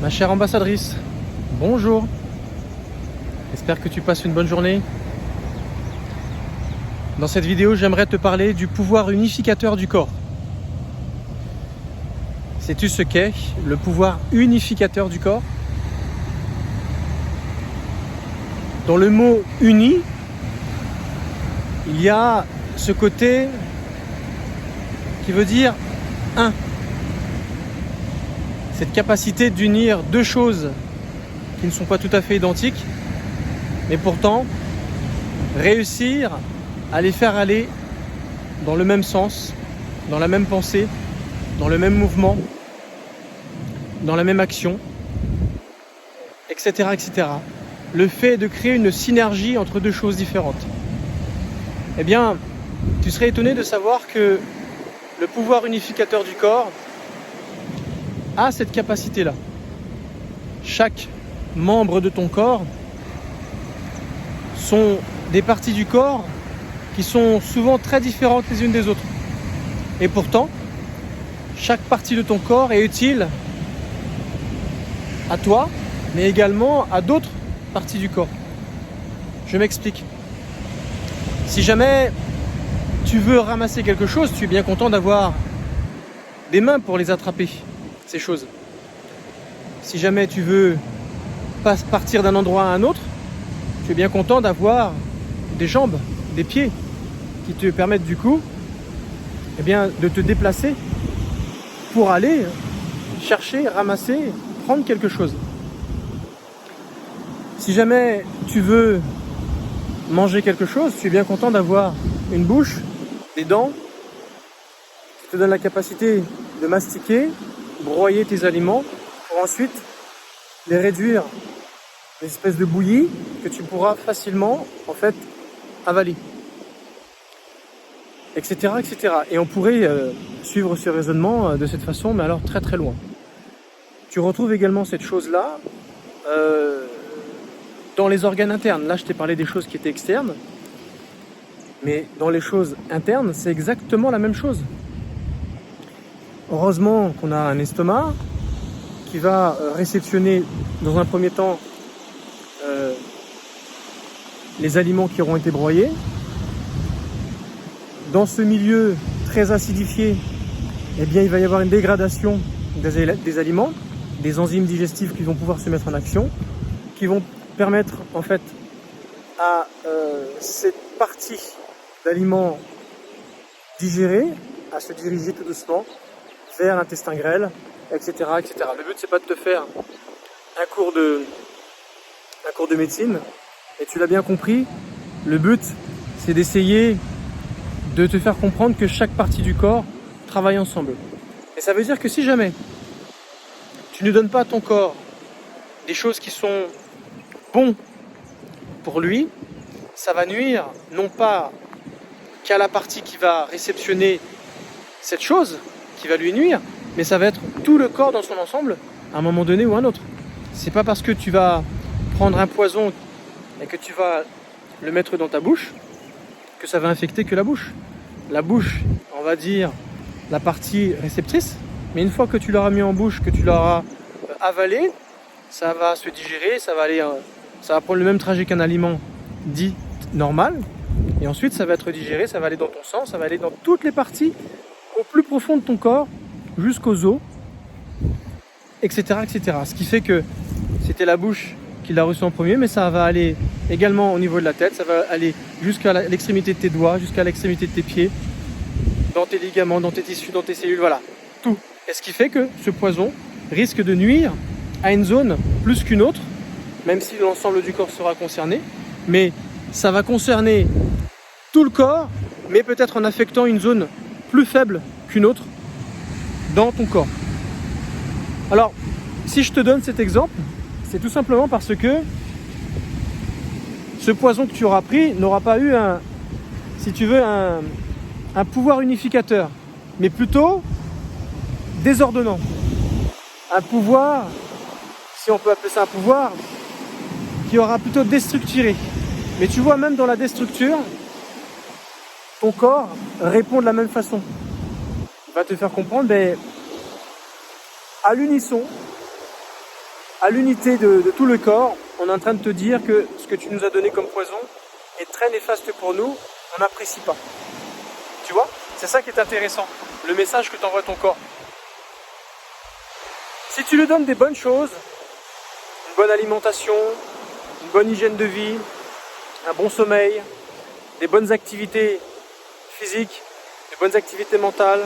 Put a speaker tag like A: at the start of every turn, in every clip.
A: Ma chère ambassadrice, bonjour. J'espère que tu passes une bonne journée. Dans cette vidéo, j'aimerais te parler du pouvoir unificateur du corps. Sais-tu ce qu'est le pouvoir unificateur du corps? Dans le mot uni, il y a ce côté qui veut dire un. Cette capacité d'unir deux choses qui ne sont pas tout à fait identiques, mais pourtant réussir à les faire aller dans le même sens, dans la même pensée, dans le même mouvement, dans la même action, etc., etc. Le fait de créer une synergie entre deux choses différentes. Eh bien, tu serais étonné de savoir que le pouvoir unificateur du corps a cette capacité-là. Chaque membre de ton corps sont des parties du corps qui sont souvent très différentes les unes des autres. Et pourtant, chaque partie de ton corps est utile à toi, mais également à d'autres parties du corps. Je m'explique. Si jamais tu veux ramasser quelque chose, tu es bien content d'avoir des mains pour les attraper, ces choses. Si jamais tu veux partir d'un endroit à un autre, tu es bien content d'avoir des jambes, des pieds qui te permettent du coup de te déplacer pour aller chercher, ramasser, prendre quelque chose. Si jamais tu veux manger quelque chose, tu es bien content d'avoir une bouche, des dents qui te donnent la capacité de mastiquer, broyer tes aliments pour ensuite les réduire en une espèce de bouillie que tu pourras facilement avaler, etc., etc. Et on pourrait suivre ce raisonnement de cette façon, mais alors très très loin. Tu retrouves également cette chose-là dans les organes internes. Là, je t'ai parlé des choses qui étaient externes, mais dans les choses internes, c'est exactement la même chose. Heureusement qu'on a un estomac qui va réceptionner dans un premier temps les aliments qui auront été broyés. Dans ce milieu très acidifié, eh bien, il va y avoir une dégradation des aliments, des enzymes digestives qui vont pouvoir se mettre en action, qui vont permettre à cette partie d'aliments digérés à se diriger tout doucement vers l'intestin grêle, etc., etc. Le but, c'est pas de te faire un cours de médecine, et tu l'as bien compris, le but, c'est d'essayer de te faire comprendre que chaque partie du corps travaille ensemble. Et ça veut dire que si jamais tu ne donnes pas à ton corps des choses qui sont bonnes pour lui, ça va nuire non pas qu'à la partie qui va réceptionner cette chose qui va lui nuire, mais ça va être tout le corps dans son ensemble à un moment donné ou un autre. C'est pas parce que tu vas prendre un poison et que tu vas le mettre dans ta bouche que ça va infecter que la bouche. La bouche, on va dire la partie réceptrice, mais une fois que tu l'auras mis en bouche, que tu l'auras avalé, ça va se digérer, ça va prendre le même trajet qu'un aliment dit normal, et ensuite ça va être digéré, ça va aller dans ton sang, ça va aller dans toutes les parties au plus profond de ton corps, jusqu'aux os, etc., etc. Ce qui fait que c'était la bouche qui l'a reçu en premier, mais ça va aller également au niveau de la tête, ça va aller jusqu'à l'extrémité de tes doigts, jusqu'à l'extrémité de tes pieds, dans tes ligaments, dans tes tissus, dans tes cellules, voilà, tout. Et ce qui fait que ce poison risque de nuire à une zone plus qu'une autre, même si l'ensemble du corps sera concerné, mais ça va concerner tout le corps, mais peut-être en affectant une zone plus faible qu'une autre dans ton corps. Alors, si je te donne cet exemple, c'est tout simplement parce que ce poison que tu auras pris n'aura pas eu un pouvoir unificateur, mais plutôt désordonnant. Un pouvoir, si on peut appeler ça un pouvoir, qui aura plutôt déstructuré. Mais tu vois, même dans la déstructure, ton corps répond de la même façon. Il va te faire comprendre, à l'unisson, à l'unité de tout le corps, on est en train de te dire que ce que tu nous as donné comme poison est très néfaste pour nous, on n'apprécie pas. Tu vois? C'est ça qui est intéressant, le message que t'envoie ton corps. Si tu lui donnes des bonnes choses, une bonne alimentation, une bonne hygiène de vie, un bon sommeil, des bonnes activités physiques, des bonnes activités mentales,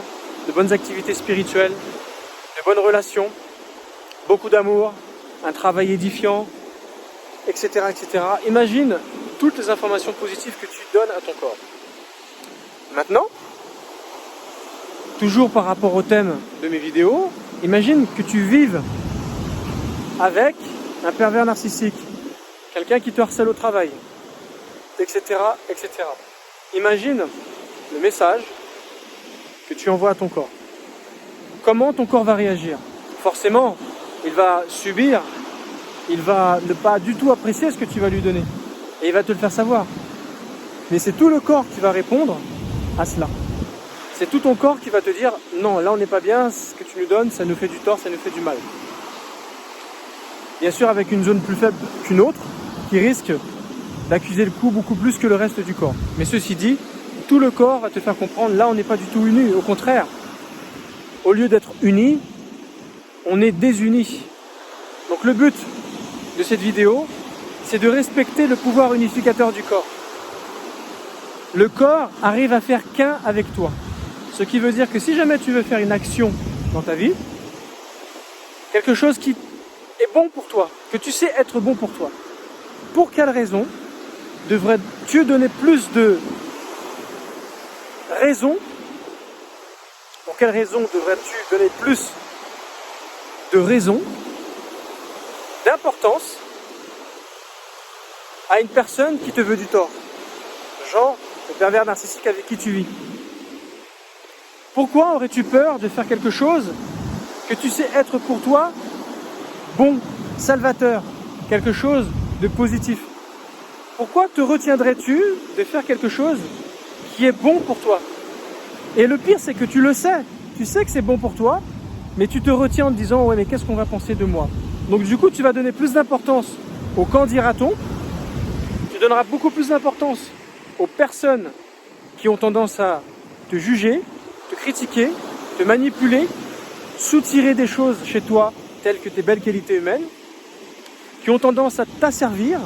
A: de bonnes activités spirituelles, de bonnes relations, beaucoup d'amour, un travail édifiant, etc., etc. Imagine toutes les informations positives que tu donnes à ton corps. Maintenant, toujours par rapport au thème de mes vidéos, imagine que tu vives avec un pervers narcissique, quelqu'un qui te harcèle au travail, etc., etc. Imagine le message que tu envoies à ton corps. Comment ton corps va réagir? Forcément, il va subir, il va ne pas du tout apprécier ce que tu vas lui donner. Et il va te le faire savoir. Mais c'est tout le corps qui va répondre à cela. C'est tout ton corps qui va te dire « Non, là on n'est pas bien, ce que tu nous donnes, ça nous fait du tort, ça nous fait du mal. » Bien sûr avec une zone plus faible qu'une autre, qui risque d'accuser le coup beaucoup plus que le reste du corps. Mais ceci dit, tout le corps va te faire comprendre « Là on n'est pas du tout unis, au contraire. Au lieu d'être unis, on est désunis. » Donc le but de cette vidéo, c'est de respecter le pouvoir unificateur du corps. Le corps arrive à faire qu'un avec toi. Ce qui veut dire que si jamais tu veux faire une action dans ta vie, quelque chose qui est bon pour toi, que tu sais être bon pour toi, pour quelle raison devrais-tu donner plus de raisons? Pour quelle raison devrais-tu donner plus de raisons, d'importance à une personne qui te veut du tort? Genre le pervers narcissique avec qui tu vis. Pourquoi aurais-tu peur de faire quelque chose que tu sais être pour toi bon, salvateur, quelque chose de positif? Pourquoi te retiendrais-tu de faire quelque chose qui est bon pour toi? Et le pire, c'est que tu le sais. Tu sais que c'est bon pour toi, mais tu te retiens en te disant « Ouais, mais qu'est-ce qu'on va penser de moi ?» Donc du coup, tu vas donner plus d'importance au « quand dira-t-on » Tu donneras beaucoup plus d'importance aux personnes qui ont tendance à te juger, te critiquer, te manipuler, soutirer des choses chez toi, telles que tes belles qualités humaines, qui ont tendance à t'asservir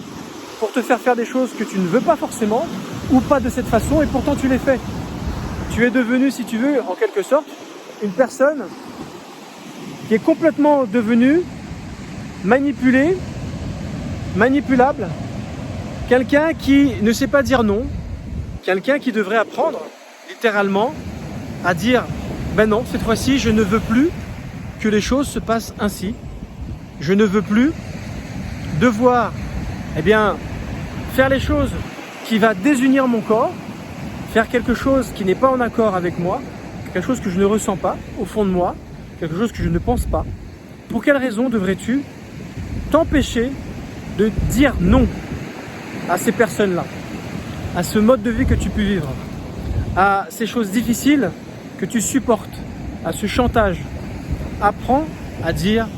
A: pour te faire faire des choses que tu ne veux pas forcément, ou pas de cette façon, et pourtant tu les fais. Tu es devenu, si tu veux, en quelque sorte, une personne qui est complètement devenue manipulée, manipulable, quelqu'un qui ne sait pas dire non, quelqu'un qui devrait apprendre littéralement à dire « Ben non, cette fois-ci, je ne veux plus que les choses se passent ainsi. Je ne veux plus devoir faire les choses qui va désunir mon corps, faire quelque chose qui n'est pas en accord avec moi, quelque chose que je ne ressens pas au fond de moi, quelque chose que je ne pense pas. Pour quelle raison devrais-tu t'empêcher de dire non à ces personnes-là, à ce mode de vie que tu peux vivre, à ces choses difficiles que tu supportes, à ce chantage? Apprends à dire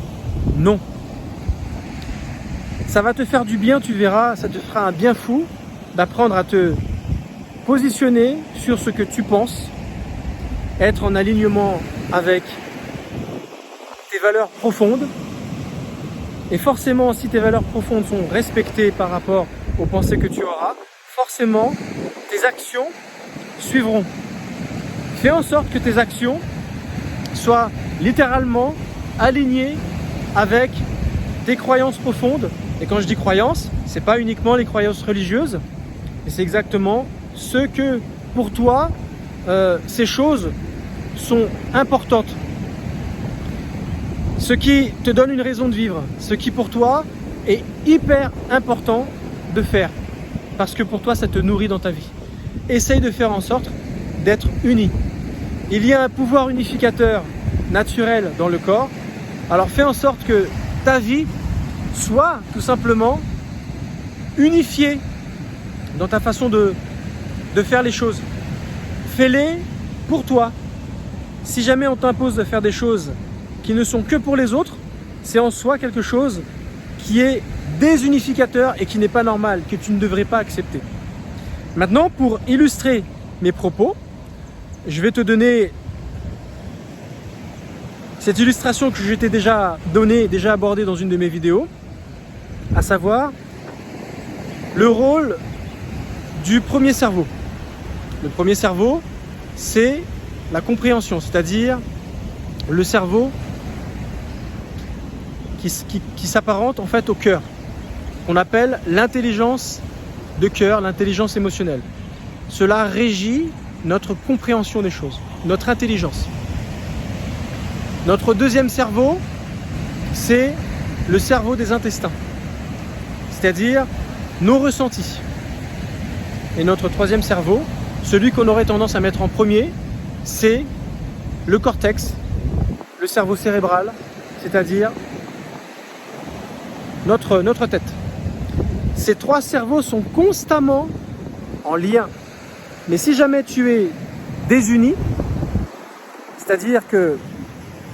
A: non. Ça va te faire du bien, tu verras, ça te fera un bien fou d'apprendre à te positionner sur ce que tu penses, être en alignement avec tes valeurs profondes. Et forcément, si tes valeurs profondes sont respectées par rapport aux pensées que tu auras, forcément, tes actions suivront. Fais en sorte que tes actions soient littéralement alignées avec tes croyances profondes. Et quand je dis croyances, c'est pas uniquement les croyances religieuses, mais c'est exactement ce que pour toi, ces choses sont importantes. Ce qui te donne une raison de vivre, ce qui pour toi est hyper important de faire, parce que pour toi ça te nourrit dans ta vie. Essaye de faire en sorte d'être uni. Il y a un pouvoir unificateur naturel dans le corps, alors fais en sorte que ta vie soit tout simplement unifiée dans ta façon de faire les choses. Fais-les pour toi. Si jamais on t'impose de faire des choses qui ne sont que pour les autres, c'est en soi quelque chose qui est désunificateur et qui n'est pas normal, que tu ne devrais pas accepter. Maintenant, pour illustrer mes propos, je vais te donner cette illustration que je t'ai déjà donnée, déjà abordée dans une de mes vidéos, à savoir le rôle du premier cerveau. Le premier cerveau, c'est la compréhension, c'est-à-dire le cerveau qui s'apparente en fait au cœur, qu'on appelle l'intelligence de cœur, l'intelligence émotionnelle. Cela régit notre compréhension des choses, notre intelligence. Notre deuxième cerveau, c'est le cerveau des intestins, c'est-à-dire nos ressentis. Et notre troisième cerveau, celui qu'on aurait tendance à mettre en premier, c'est le cortex, le cerveau cérébral, c'est-à-dire notre tête. Ces trois cerveaux sont constamment en lien. Mais si jamais tu es désuni, c'est-à-dire que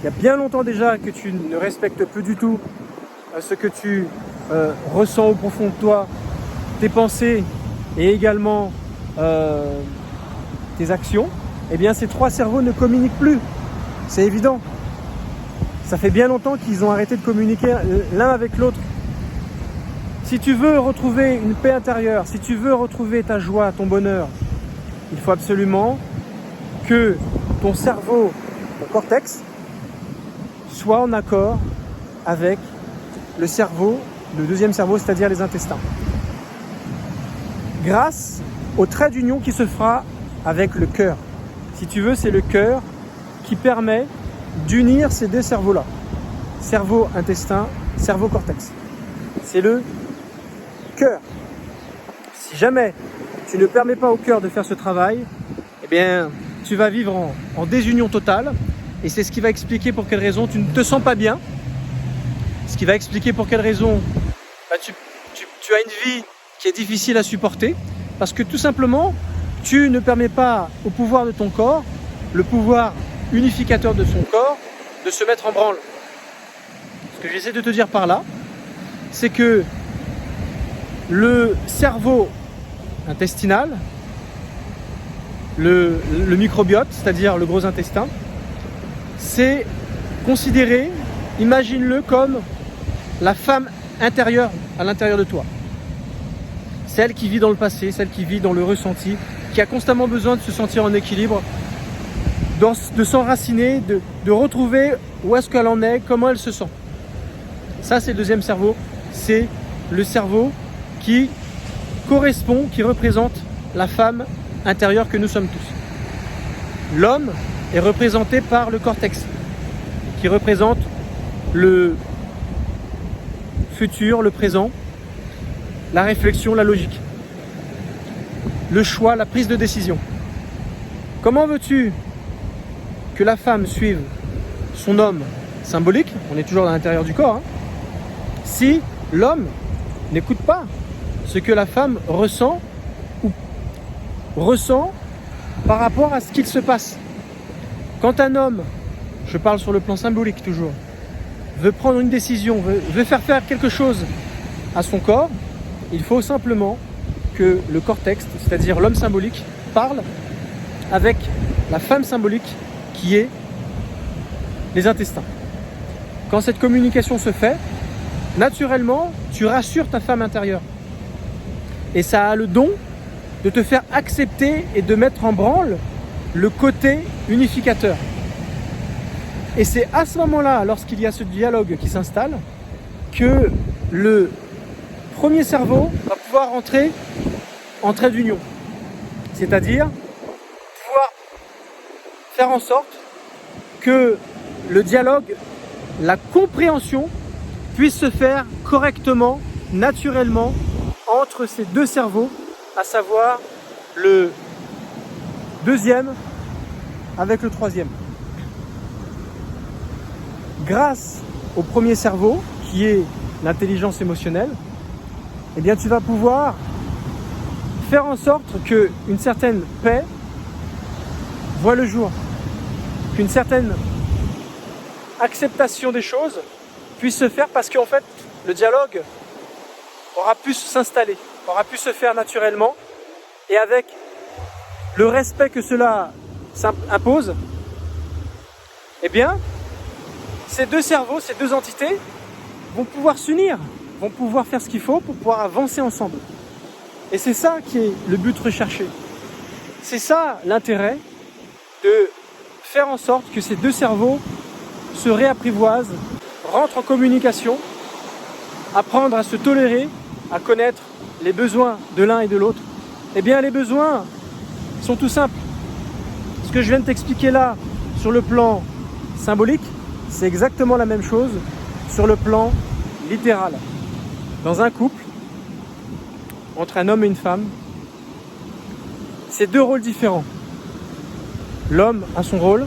A: il y a bien longtemps déjà que tu ne respectes plus du tout ce que tu ressens au profond de toi, tes pensées et également tes actions, eh bien ces trois cerveaux ne communiquent plus. C'est évident. Ça fait bien longtemps qu'ils ont arrêté de communiquer l'un avec l'autre. Si tu veux retrouver une paix intérieure, si tu veux retrouver ta joie, ton bonheur, il faut absolument que ton cerveau, ton cortex, soit en accord avec le cerveau, le deuxième cerveau, c'est-à-dire les intestins. Grâce au trait d'union qui se fera avec le cœur. Si tu veux, c'est le cœur qui permet d'unir ces deux cerveaux-là. Cerveau, intestin, cerveau, cortex. C'est le cœur. Si jamais tu ne permets pas au cœur de faire ce travail, eh bien, tu vas vivre en désunion totale. Et c'est ce qui va expliquer pour quelle raison tu ne te sens pas bien. Ce qui va expliquer pour quelle raison tu as une vie qui est difficile à supporter. Parce que tout simplement, tu ne permets pas au pouvoir de ton corps, le pouvoir unificateur de son corps, de se mettre en branle. Ce que j'essaie de te dire par là, c'est que le cerveau intestinal, le microbiote, c'est-à-dire le gros intestin, c'est considéré, imagine-le comme la femme intérieure à l'intérieur de toi. Celle qui vit dans le passé, celle qui vit dans le ressenti, qui a constamment besoin de se sentir en équilibre, de s'enraciner, de retrouver où est-ce qu'elle en est, comment elle se sent. Ça, c'est le deuxième cerveau, c'est le cerveau qui correspond, qui représente la femme intérieure que nous sommes tous. L'homme est représenté par le cortex, qui représente le futur, le présent, la réflexion, la logique, le choix, la prise de décision. Comment veux-tu que la femme suive son homme symbolique, on est toujours à l'intérieur du corps, si l'homme n'écoute pas ce que la femme ressent ou ressent par rapport à ce qu'il se passe? Quand un homme, je parle sur le plan symbolique toujours, veut prendre une décision, veut faire quelque chose à son corps, il faut simplement que le cortex, c'est-à-dire l'homme symbolique, parle avec la femme symbolique qui est les intestins. Quand cette communication se fait, naturellement, tu rassures ta femme intérieure. Et ça a le don de te faire accepter et de mettre en branle le côté unificateur. Et c'est à ce moment-là, lorsqu'il y a ce dialogue qui s'installe, que le premier cerveau va pouvoir entrer en trait d'union. C'est-à-dire pouvoir faire en sorte que le dialogue, la compréhension puisse se faire correctement, naturellement, entre ces deux cerveaux, à savoir le deuxième avec le troisième. Grâce au premier cerveau, qui est l'intelligence émotionnelle, eh bien tu vas pouvoir faire en sorte qu'une certaine paix voit le jour, qu'une certaine acceptation des choses puisse se faire, parce qu'en fait, le dialogue aura pu s'installer, aura pu se faire naturellement et avec le respect que cela impose, eh bien, ces deux cerveaux, ces deux entités vont pouvoir s'unir, vont pouvoir faire ce qu'il faut pour pouvoir avancer ensemble. Et c'est ça qui est le but recherché. C'est ça l'intérêt de faire en sorte que ces deux cerveaux se réapprivoisent, rentrent en communication, apprendre à se tolérer, à connaître les besoins de l'un et de l'autre. Eh bien, les besoins sont tout simples. Ce que je viens de t'expliquer là, sur le plan symbolique, c'est exactement la même chose sur le plan littéral. Dans un couple, entre un homme et une femme, c'est deux rôles différents. L'homme a son rôle,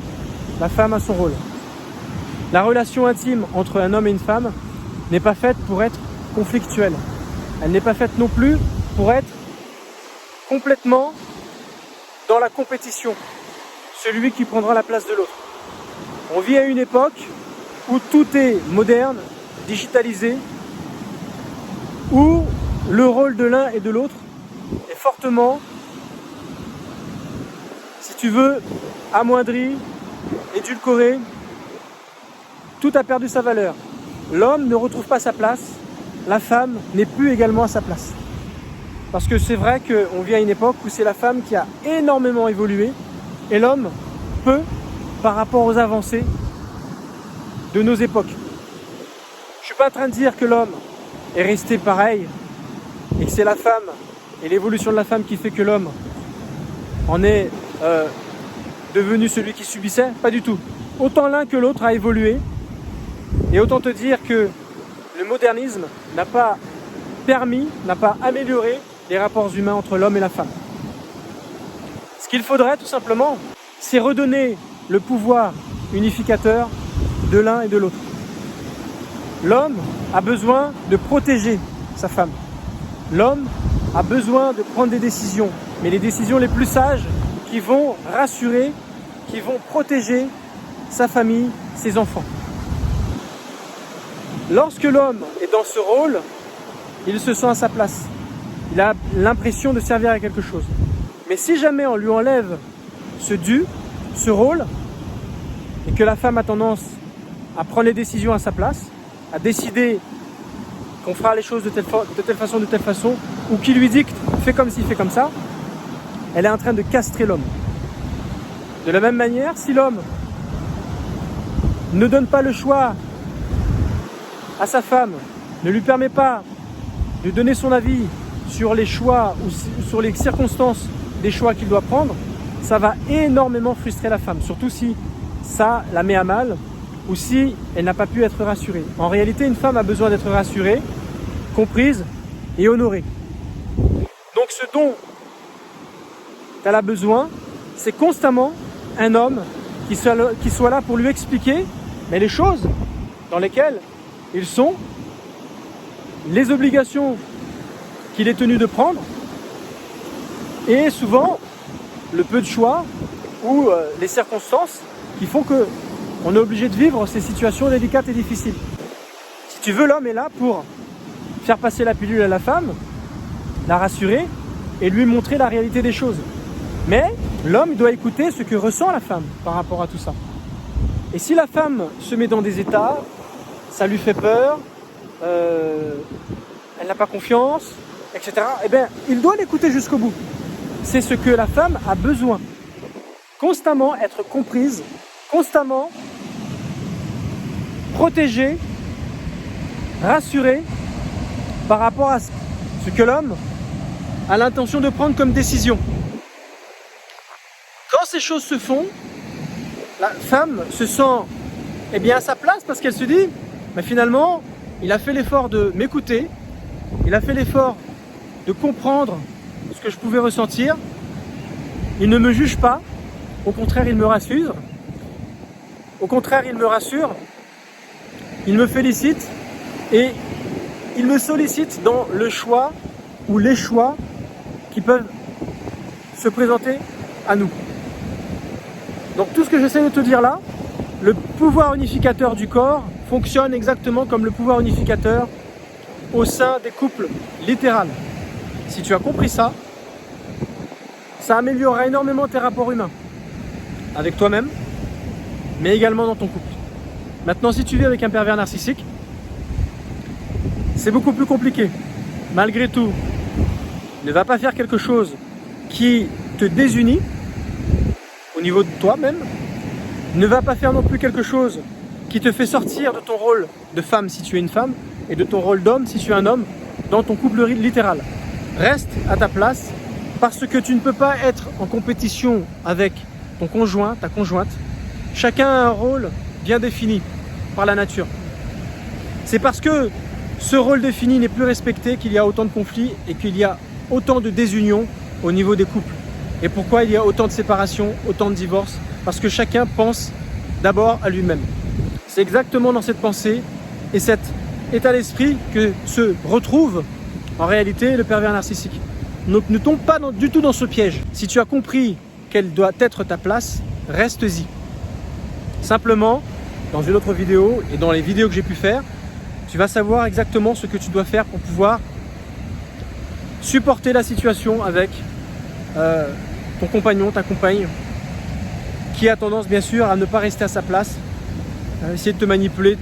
A: la femme a son rôle. La relation intime entre un homme et une femme n'est pas faite pour être conflictuelle. Elle n'est pas faite non plus pour être complètement dans la compétition, celui qui prendra la place de l'autre. On vit à une époque où tout est moderne, digitalisé, où le rôle de l'un et de l'autre est fortement, si tu veux, amoindri, édulcoré. Tout a perdu sa valeur. L'homme ne retrouve pas sa place, la femme n'est plus également à sa place. Parce que c'est vrai qu'on vit à une époque où c'est la femme qui a énormément évolué et l'homme peu par rapport aux avancées de nos époques. Je ne suis pas en train de dire que l'homme est resté pareil et que c'est la femme et l'évolution de la femme qui fait que l'homme en est devenu celui qui subissait, pas du tout. Autant l'un que l'autre a évolué et autant te dire que le modernisme n'a pas permis, n'a pas amélioré les rapports humains entre l'homme et la femme. Ce qu'il faudrait tout simplement, c'est redonner le pouvoir unificateur de l'un et de l'autre. L'homme a besoin de protéger sa femme. L'homme a besoin de prendre des décisions, mais les décisions les plus sages qui vont rassurer, qui vont protéger sa famille, ses enfants. Lorsque l'homme est dans ce rôle, il se sent à sa place. Il a l'impression de servir à quelque chose. Mais si jamais on lui enlève ce dû, ce rôle, et que la femme a tendance à prendre les décisions à sa place, à décider qu'on fera les choses de telle façon, ou qui lui dicte « fais comme ci, fais comme ça », elle est en train de castrer l'homme. De la même manière, si l'homme ne donne pas le choix à sa femme, ne lui permet pas de donner son avis sur les choix ou sur les circonstances des choix qu'il doit prendre, ça va énormément frustrer la femme, surtout si ça la met à mal ou si elle n'a pas pu être rassurée. En réalité, une femme a besoin d'être rassurée, comprise et honorée. Donc ce dont elle a besoin, c'est constamment un homme qui soit là pour lui expliquer mais les choses dans lesquelles ils sont, les obligations qu'il est tenu de prendre et souvent le peu de choix ou les circonstances qui font qu'on est obligé de vivre ces situations délicates et difficiles. Si tu veux, l'homme est là pour faire passer la pilule à la femme, la rassurer et lui montrer la réalité des choses. Mais l'homme doit écouter ce que ressent la femme par rapport à tout ça. Et si la femme se met dans des états, ça lui fait peur, elle n'a pas confiance, etc., eh bien, il doit l'écouter jusqu'au bout. C'est ce que la femme a besoin. Constamment être comprise, constamment protégée, rassurée par rapport à ce que l'homme a l'intention de prendre comme décision. Quand ces choses se font, la femme se sent à sa place parce qu'elle se dit mais finalement, il a fait l'effort de m'écouter, il a fait l'effort de comprendre ce que je pouvais ressentir, il ne me juge pas, au contraire il me rassure, il me félicite et il me sollicite dans le choix ou les choix qui peuvent se présenter à nous. Donc tout ce que j'essaie de te dire là, le pouvoir unificateur du corps fonctionne exactement comme le pouvoir unificateur au sein des couples littérales. Si tu as compris ça, ça améliorera énormément tes rapports humains avec toi-même, mais également dans ton couple. Maintenant, si tu vis avec un pervers narcissique, c'est beaucoup plus compliqué. Malgré tout, ne va pas faire quelque chose qui te désunit au niveau de toi-même. Ne va pas faire non plus quelque chose qui te fait sortir de ton rôle de femme si tu es une femme et de ton rôle d'homme si tu es un homme dans ton couple littéral. Reste à ta place parce que tu ne peux pas être en compétition avec ton conjoint, ta conjointe. Chacun a un rôle bien défini par la nature. C'est parce que ce rôle défini n'est plus respecté qu'il y a autant de conflits et qu'il y a autant de désunions au niveau des couples. Et pourquoi il y a autant de séparations, autant de divorces? Parce que chacun pense d'abord à lui-même. C'est exactement dans cette pensée et cet état d'esprit que se retrouve en réalité le pervers narcissique. Donc ne tombe pas du tout dans ce piège. Si tu as compris quelle doit être ta place, reste-y. Simplement, dans une autre vidéo et dans les vidéos que j'ai pu faire, tu vas savoir exactement ce que tu dois faire pour pouvoir supporter la situation avec ton compagnon, ta compagne, qui a tendance bien sûr à ne pas rester à sa place, essayer de te manipuler,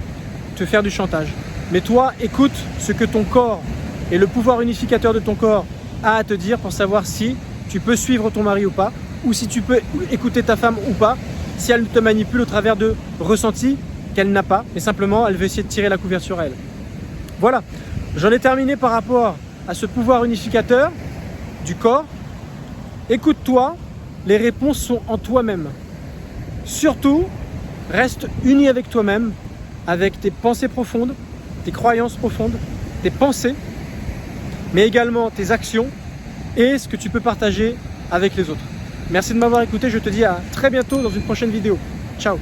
A: te faire du chantage. Mais toi, écoute ce que ton corps et le pouvoir unificateur de ton corps a à te dire pour savoir si tu peux suivre ton mari ou pas, ou si tu peux écouter ta femme ou pas, si elle te manipule au travers de ressentis qu'elle n'a pas, mais simplement elle veut essayer de tirer la couverture à elle. Voilà, j'en ai terminé par rapport à ce pouvoir unificateur du corps. Écoute-toi, les réponses sont en toi-même. Surtout, reste uni avec toi-même, avec tes pensées profondes, tes croyances profondes, tes pensées, mais également tes actions et ce que tu peux partager avec les autres. Merci de m'avoir écouté, je te dis à très bientôt dans une prochaine vidéo. Ciao!